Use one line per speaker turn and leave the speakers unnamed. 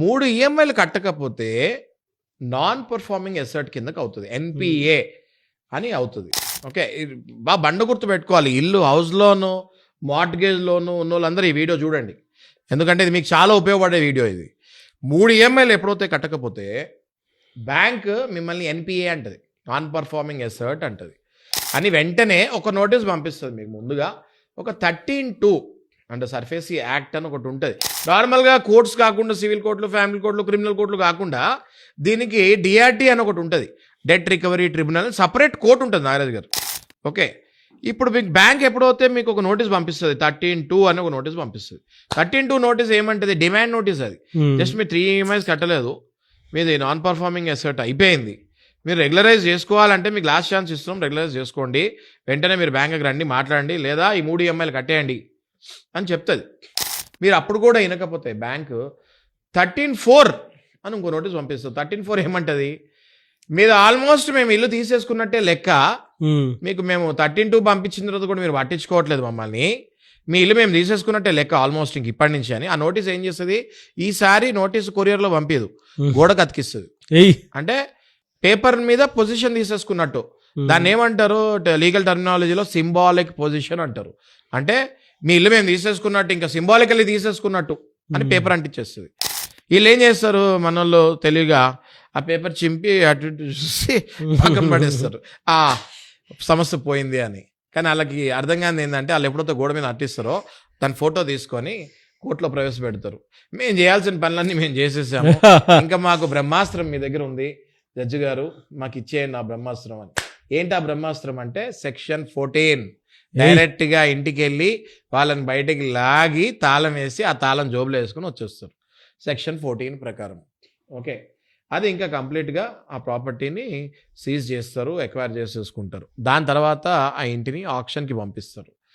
3 ఈఎంఐలు కట్టకపోతే non performing asset కిందకి అవుతుంది, ఎన్పిఏ అని అవుతుంది. ఓకే, బాగా బండ గుర్తు పెట్టుకోవాలి. ఇల్లు హౌస్ లోను మార్ట్గేజ్ లోను ఉన్న వాళ్ళందరూ ఈ వీడియో చూడండి, ఎందుకంటే ఇది మీకు చాలా ఉపయోగపడే వీడియో. ఇది 3 ఈఎంఐలు ఎప్పుడైతే కట్టకపోతే బ్యాంక్ మిమ్మల్ని ఎన్పిఏ అంటది, నాన్ పర్ఫార్మింగ్ అసెట్ అంటది అని వెంటనే ఒక నోటీస్ పంపిస్తుంది మీకు. ముందుగా ఒక 13(2) అంటే సర్ఫేసీ యాక్ట్ అని ఒకటి ఉంటుంది. నార్మల్గా కోర్ట్స్ కాకుండా సివిల్ కోర్టులు, ఫ్యామిలీ కోర్టులు, క్రిమినల్ కోర్టులు కాకుండా దీనికి డిఆర్టీ అని ఒకటి ఉంటుంది, debt recovery tribunal, separate court ఉంటుంది నాగరాజ్ గారు. ఓకే, ఇప్పుడు మీకు బ్యాంక్ ఎప్పుడైతే మీకు ఒక నోటీస్ పంపిస్తుంది, 13(2) అని ఒక నోటీస్ పంపిస్తుంది. 13(2) నోటీస్ ఏమంటుంది? Demand notice. అది జస్ట్ మీరు 3 ఈఎంఐస్ కట్టలేదు, మీది నాన్ పర్ఫార్మింగ్ అసెట్ అయిపోయింది, మీరు రెగ్యులరైజ్ చేసుకోవాలంటే మీకు లాస్ట్ ఛాన్స్ ఇస్తున్నాం, రెగ్యులరైజ్ చేసుకోండి, వెంటనే మీరు బ్యాంక్కి రండి, మాట్లాడండి, లేదా ఈ 3 ఈఎంఐలు కట్టేయండి అని చెప్తుంది. మీరు అప్పుడు కూడా వినకపోతే బ్యాంకు 13(4) అని ఇంకో నోటీస్ పంపిస్తుంది. 13(4) ఏమంటుంది? మీరు ఆల్మోస్ట్ మేము ఇల్లు తీసేసుకున్నట్టే లెక్క, మీకు మేము 13(2) పంపించిన తర్వాత కూడా మీరు పట్టించుకోవట్లేదు మమ్మల్ని, మీ ఇల్లు మేము తీసేసుకున్నట్టే లెక్క ఆల్మోస్ట్ ఇంక ఇప్పటి నుంచి అని. ఆ నోటీస్ ఏం చేస్తుంది? ఈసారి నోటీస్ కొరియర్లో పంపించదు, గోడకు అతికిస్తుంది. అంటే పేపర్ మీద పొజిషన్ తీసేసుకున్నట్టు. దాన్ని ఏమంటారు లీగల్ టర్మినాలజీలో? సింబాలిక్ పొజిషన్ అంటారు. అంటే మీ ఇల్లు మేము తీసేసుకున్నట్టు, ఇంకా సింబాలికల్లీ తీసేసుకున్నట్టు అని పేపర్ అంటించేస్తుంది. వీళ్ళు ఏం చేస్తారు మన వాళ్ళు తెలివిగా, ఆ పేపర్ చింపి అటు ఇటు చూసి పక్కన పడేస్తారు, ఆ సమస్య పోయింది అని. కానీ వాళ్ళకి అర్థం కాని ఏంటంటే వాళ్ళు ఎప్పుడైతే గోడ మీద అట్టిస్తారో దాని ఫోటో తీసుకొని కోర్టులో ప్రవేశపెడతారు. మేము చేయాల్సిన పనులన్నీ మేము చేసేసాము, ఇంకా మాకు బ్రహ్మాస్త్రం మీ దగ్గర ఉంది జడ్జి గారు, మాకు ఇచ్చేయండి ఆ బ్రహ్మాస్త్రం అని. ఏంటి ఆ బ్రహ్మాస్త్రం అంటే సెక్షన్ 14. డైరెక్ట్గా ఇంటికి వెళ్ళి వాళ్ళని బయటకి లాగి తాళం వేసి ఆ తాళం జోబులో వేసుకొని వచ్చేస్తారు సెక్షన్ 14 ప్రకారం. ఓకే, అది ఇంకా కంప్లీట్గా ఆ ప్రాపర్టీని సీజ్ చేస్తారు, ఎక్వైర్ చేసేసుకుంటారు. దాని తర్వాత ఆ ఇంటిని ఆక్షన్కి పంపిస్తారు.